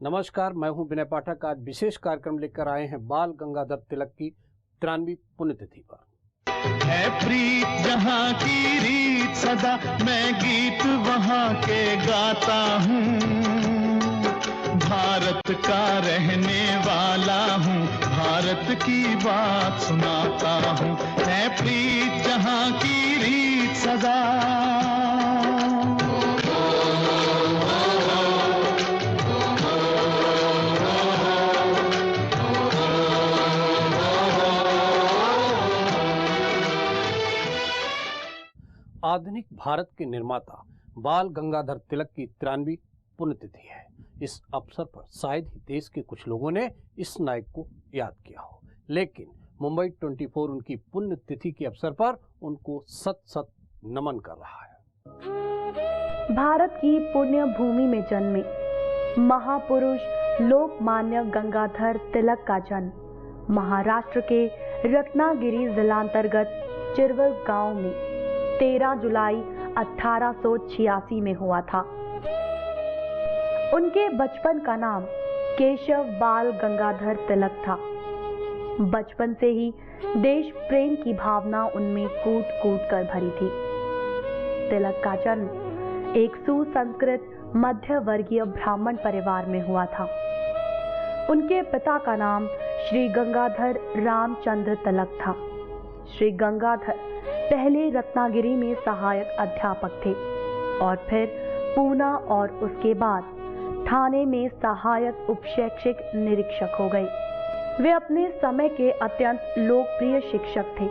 नमस्कार, मैं हूं विनय पाठक। आज विशेष कार्यक्रम लेकर आए हैं बाल गंगाधर तिलक की 93वीं पुण्यतिथि पर। है प्रीत जहाँ की रीत सदा, मैं गीत वहाँ के गाता हूँ। भारत का रहने वाला हूँ, भारत की बात सुनाता हूँ। है प्रीत जहाँ की रीत सदा। आधुनिक भारत के निर्माता बाल गंगाधर तिलक की 93वीं पुण्यतिथि है। इस अवसर पर शायद ही देश के कुछ लोगों ने इस नायक को याद किया हो, लेकिन मुंबई 24 उनकी पुण्यतिथि के अवसर पर उनको सत सत नमन कर रहा है। भारत की पुण्य भूमि में जन्मे महापुरुष लोकमान्य गंगाधर तिलक का जन्म महाराष्ट्र के रत्नागिरी जिलांतर्गत चिरवल गांव में 13 जुलाई 1886 में हुआ था। उनके बचपन का नाम केशव बाल गंगाधर तिलक था। बचपन से ही देश प्रेम की भावना उनमें कूट कूट कर भरी थी। तिलक का जन्म एक सुसंस्कृत मध्य वर्गीय ब्राह्मण परिवार में हुआ था। उनके पिता का नाम श्री गंगाधर रामचंद्र तिलक था। श्री गंगाधर पहले रत्नागिरी में सहायक अध्यापक थे और फिर पूना और उसके बाद ठाणे में सहायक उपशैक्षिक निरीक्षक हो गए। वे अपने समय के अत्यंत लोकप्रिय शिक्षक थे।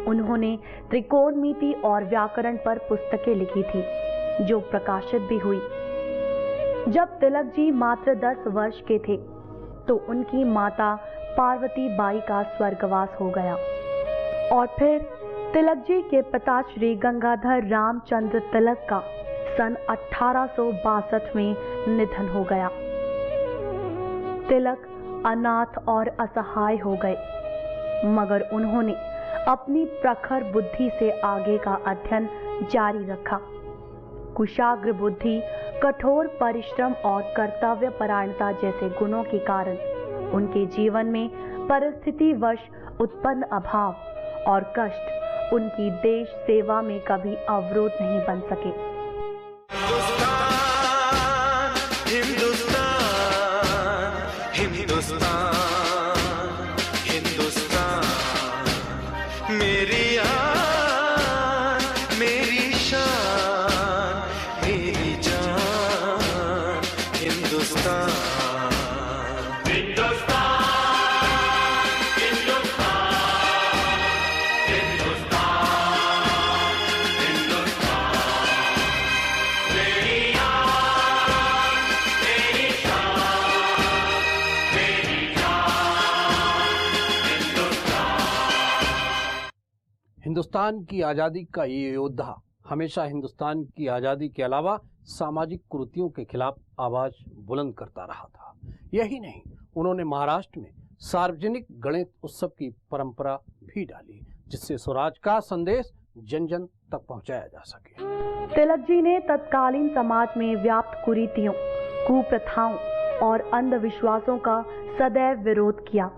उन्होंने त्रिकोणमिति और व्याकरण पर पुस्तकें लिखी थी, जो प्रकाशित भी हुई। जब तिलक जी मात्र 10 वर्ष के थे तो उनकी माता पार्वती बाई का स्वर्गवास हो गया और फिर तिलक जी के पिता श्री गंगाधर रामचंद्र तिलक का सन 1862 में निधन हो गया। तिलक अनाथ और असहाय हो गए, मगर उन्होंने अपनी प्रखर बुद्धि से आगे का अध्ययन जारी रखा। कुशाग्र बुद्धि, कठोर परिश्रम और कर्तव्य परायणता जैसे गुणों के कारण उनके जीवन में परिस्थितिवश उत्पन्न अभाव और कष्ट उनकी देश सेवा में कभी अवरोध नहीं बन सके। हिंदुस्तान, हिंदुस्तान, हिंदुस्तान, मेरी आन, मेरी शान, मेरी जान, हिंदुस्तान। हिंदुस्तान की आज़ादी का ये योद्धा हमेशा हिंदुस्तान की आज़ादी के अलावा सामाजिक कुरीतियों के खिलाफ आवाज बुलंद करता रहा था। यही नहीं, उन्होंने महाराष्ट्र में सार्वजनिक गणेश उत्सव की परंपरा भी डाली, जिससे स्वराज का संदेश जन जन तक पहुंचाया जा सके। तिलक जी ने तत्कालीन समाज में व्याप्त कुरीतियों, कुप्रथाओं और अंधविश्वासों का सदैव विरोध किया।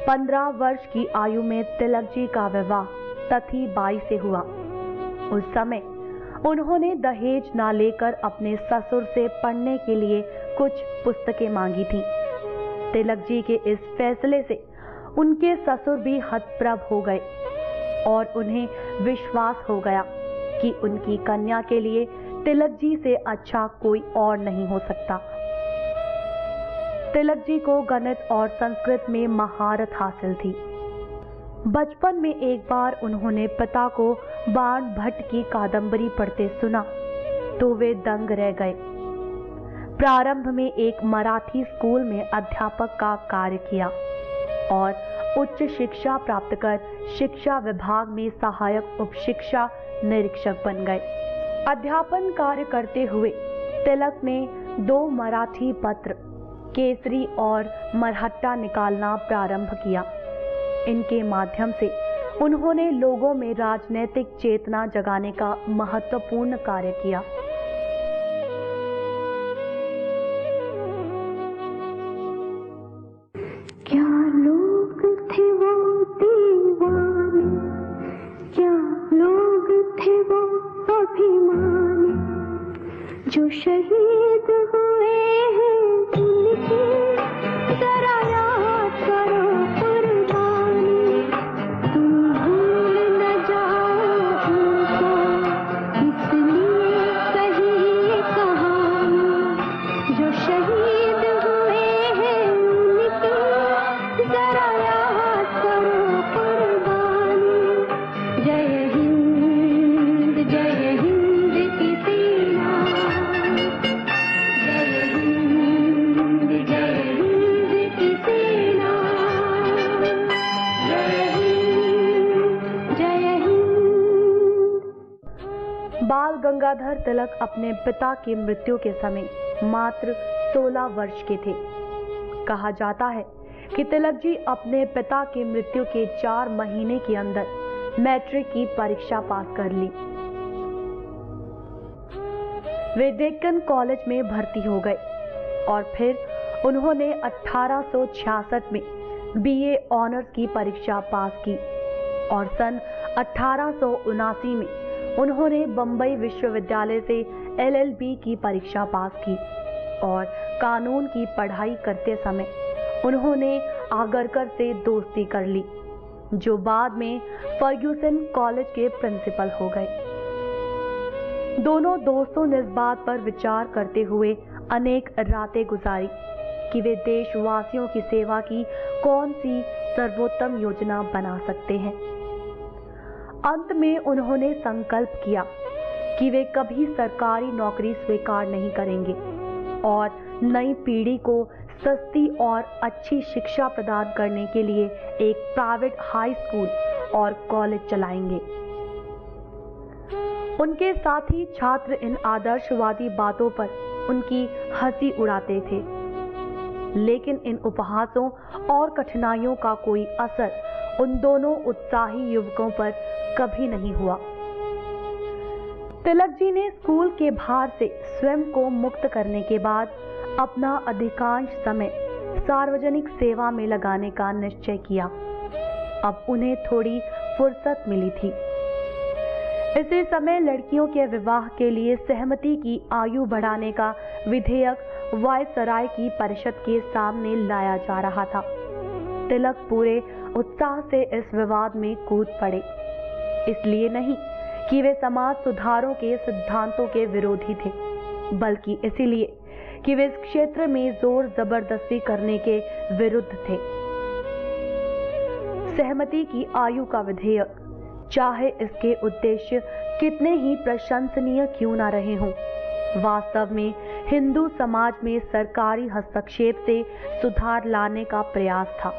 15 वर्ष की आयु में तिलक जी का विवाह तथी बाई से हुआ। उस समय उन्होंने दहेज न लेकर अपने ससुर से पढ़ने के लिए कुछ पुस्तकें मांगी थी। तिलक जी के इस फैसले से उनके ससुर भी हतप्रभ हो गए और उन्हें विश्वास हो गया कि उनकी कन्या के लिए तिलक जी से अच्छा कोई और नहीं हो सकता। तिलक जी को गणित और संस्कृत में महारत हासिल थी। बचपन में एक बार उन्होंने पिता को बाण भट्ट की कादंबरी पढ़ते सुना तो वे दंग रह गए। प्रारंभ में एक मराठी स्कूल में अध्यापक का कार्य किया और उच्च शिक्षा प्राप्त कर शिक्षा विभाग में सहायक उपशिक्षा निरीक्षक बन गए। अध्यापन कार्य करते हुए तिलक ने 2 मराठी पत्र केसरी और मरहट्टा निकालना प्रारंभ किया। इनके माध्यम से उन्होंने लोगों में राजनीतिक चेतना जगाने का महत्वपूर्ण कार्य किया। जो शहीद हुए हैं उनकी जरा याद करो कुर्बानी, तुम भूल न जाओ उनको, इसलिए कही ये कहानी। जो शहीद हुए हैं उनकी जरा याद करो कुर्बानी। जय हिंद की सेना, जय हिंद की सेना, जय हिंद। बाल गंगाधर तिलक अपने पिता की मृत्यु के समय मात्र 16 वर्ष के थे। कहा जाता है कि तिलक जी अपने पिता की मृत्यु के 4 महीने के अंदर मैट्रिक की परीक्षा पास कर ली। वे डेक्कन कॉलेज में भर्ती हो गए और फिर उन्होंने 1866 में बीए ऑनर्स की परीक्षा पास की और सन 1879 में उन्होंने बंबई विश्वविद्यालय से एलएलबी की परीक्षा पास की और कानून की पढ़ाई करते समय उन्होंने आगरकर से दोस्ती कर ली, जो बाद में फर्ग्यूसन कॉलेज के प्रिंसिपल हो गए। दोनों दोस्तों ने इस बात पर विचार करते हुए अनेक रातें गुजारी कि वे देशवासियों की सेवा की कौन सी सर्वोत्तम योजना बना सकते हैं। अंत में उन्होंने संकल्प किया कि वे कभी सरकारी नौकरी स्वीकार नहीं करेंगे और नई पीढ़ी को सस्ती और अच्छी शिक्षा प्रदान करने के लिए एक प्राइवेट हाई स्कूल और कॉलेज चलाएंगे। उनके साथी छात्र इन आदर्शवादी बातों पर उनकी हंसी उड़ाते थे, लेकिन इन उपहासों और कठिनाइयों का कोई असर उन दोनों उत्साही युवकों पर कभी नहीं हुआ। तिलक जी ने स्कूल के भार से स्वयं को मुक्त करने के बाद अपना अधिकांश समय सार्वजनिक सेवा में लगाने का निश्चय किया। अब उन्हें थोड़ी फुर्सत मिली थी। इसी समय लड़कियों के विवाह के लिए सहमति की आयु बढ़ाने का विधेयक वायसराय की परिषद के सामने लाया जा रहा था। तिलक पूरे उत्साह से इस विवाद में कूद पड़े, इसलिए नहीं कि वे समाज सुधारों के सिद्धांतों के विरोधी थे, बल्कि इसीलिए कि वे इस क्षेत्र में जोर जबरदस्ती करने के विरुद्ध थे। सहमति की आयु का विधेयक, चाहे इसके उद्देश्य कितने ही प्रशंसनीय क्यों न रहे हों, वास्तव में हिंदू समाज में सरकारी हस्तक्षेप से सुधार लाने का प्रयास था।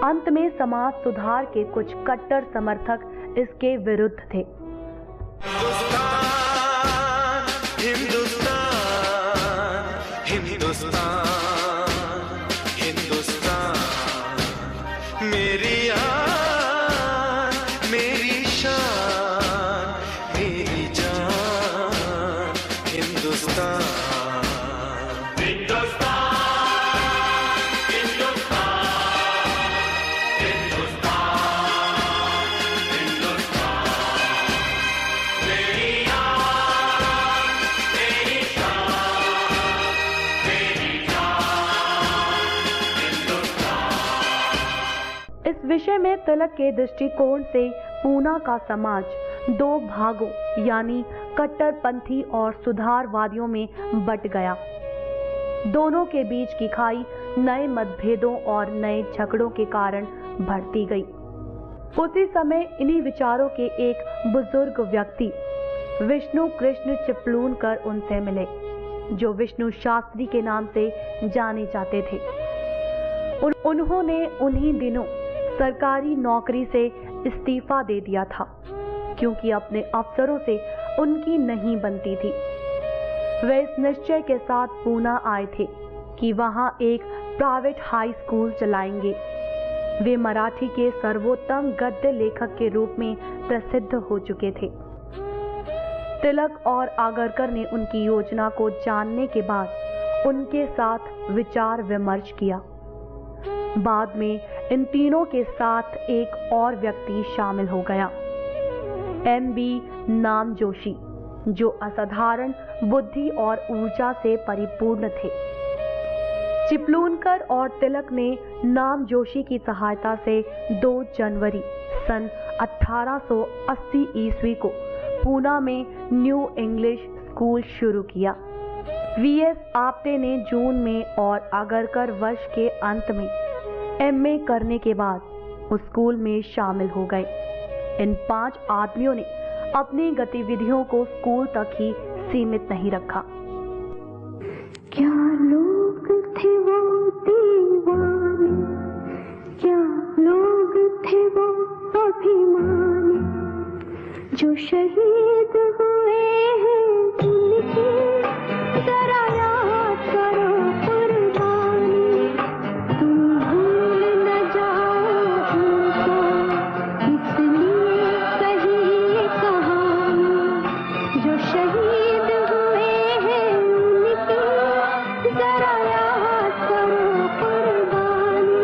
अंत में समाज सुधार के कुछ कट्टर समर्थक इसके विरुद्ध थे। हिंदुस्तान, हिंदुस्तान, हिंदुस्तान, मेरी आन, मेरी शान, मेरी जान, हिंदुस्तान, इस विषय में तिलक के दृष्टिकोण से पूना का समाज दो भागों यानी कट्टरपंथी और सुधारवादियों में बट गया। दोनों के बीच की खाई नए मतभेदों और नए झगड़ों के कारण बढ़ती गई। उसी समय इन्हीं विचारों के एक बुजुर्ग व्यक्ति विष्णु कृष्ण चिपलूनकर उनसे मिले, जो विष्णु शास्त्री के नाम से जाने जाते थे। उन्होंने उन्हीं दिनों सरकारी नौकरी से इस्तीफा दे दिया था, क्योंकि अपने अफसरों से उनकी नहीं बनती थी। वे इस निश्चय के साथ पूना आए थे कि वहां एक प्राइवेट हाई स्कूल चलाएंगे। वे मराठी के सर्वोत्तम गद्य लेखक के रूप में प्रसिद्ध हो चुके थे। तिलक और आगरकर ने उनकी योजना को जानने के बाद उनके साथ विचार विमर्श किया। बाद में इन तीनों के साथ एक और व्यक्ति शामिल हो गया, एम.बी. नामजोशी, जो असाधारण बुद्धि और ऊर्जा से परिपूर्ण थे। चिपलूनकर और तिलक ने नामजोशी की सहायता से 2 जनवरी सन 1880 ईस्वी को पूना में न्यू इंग्लिश स्कूल शुरू किया। वीएस आपटे ने जून में और आगरकर वर्ष के अंत में एमए करने के बाद उस स्कूल में शामिल हो गए। इन 5 आदमियों ने अपनी गतिविधियों को स्कूल तक ही सीमित नहीं रखा। क्या लोग थे वो दीवाने, क्या लोग थे वो अभिमानी, जो शहीद हुए हैं उनकी जरा याद करो कुर्बानी। तुम भूल न जाओ उनको, इसलिए कही ये कहानी, जो शहीद हुए हैं उनकी जरा याद करो कुर्बानी।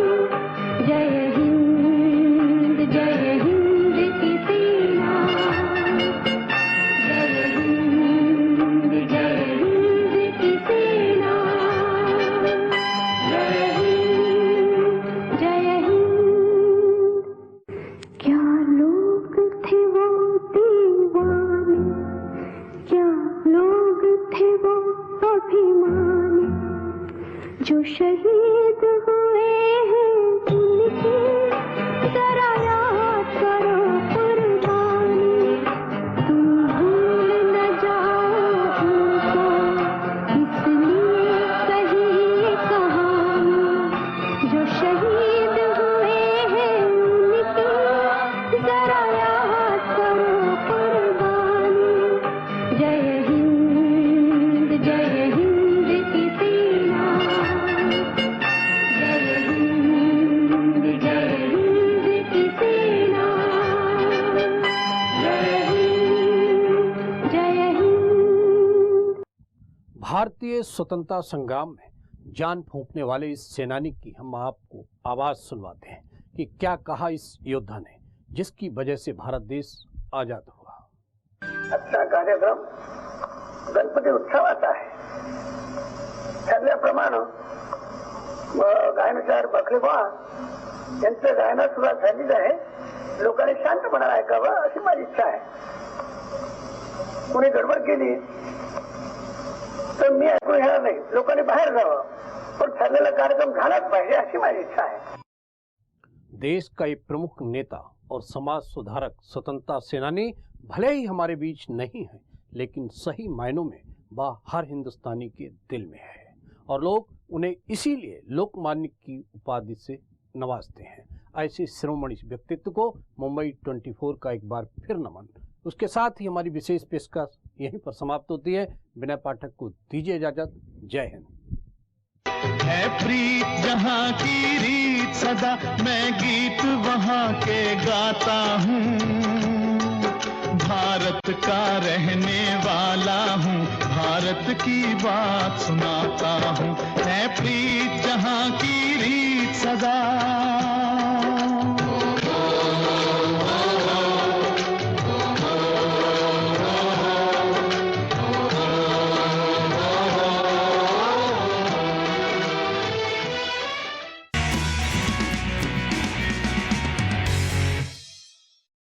जय हिंद की सेना, जय हिंद की सेना, जय हिंद। क्या लोग थे वो दीवाने, क्या लोग थे वो अभिमानी, जो शहीद हुए हैं उनकी जरा याद करो कुर्बानी। तुम भूल न जाओ उनको, इसलिए कही ये कहानी, जो शहीद हुए हैं उनकी जरा याद करो कुर्बानी। जय हिंद की सेना, जय हिंद की सेना, जय हिंद। भारतीय स्वतंत्रता संग्राम में जान फूंकने वाले इस सेनानी की हम आपको आवाज सुनवाते हैं कि क्या कहा इस योद्धा ने, जिसकी वजह से भारत देश आजाद हुआ। आजचा कार्यक्रम गणपती उत्सवाचा आहे। ठरल्याप्रमाणे गायनकार बखलेबा यांचं गायन सुद्धा झालेलं आहे। लोकांनी शांतपणे ऐकावं अशी माझी इच्छा आहे। कोणी गडबड केली तर मी ऐकून घेणार नाही, लोकांनी बाहेर जावं, पण ठरलेला कार्यक्रम झालाच पाहिजे अशी माझी इच्छा आहे। देश का एक प्रमुख नेता और समाज सुधारक स्वतंत्रता सेनानी भले ही हमारे बीच नहीं है, लेकिन सही मायनों में वह हर हिंदुस्तानी के दिल में है और लोग उन्हें इसीलिए लोकमान्य की उपाधि से नवाजते हैं। ऐसे शिरोमणि व्यक्तित्व को मुंबई 24 का एक बार फिर नमन। उसके साथ ही हमारी विशेष पेशकश यहीं पर समाप्त होती है। विनय पाठक को दीजिए इजाजत। जय हिंद। है प्रीत जहाँ की रीत सदा, मैं गीत वहाँ के गाता हूँ। भारत का रहने वाला हूँ, भारत की बात सुनाता हूँ। है प्रीत जहाँ की रीत सदा।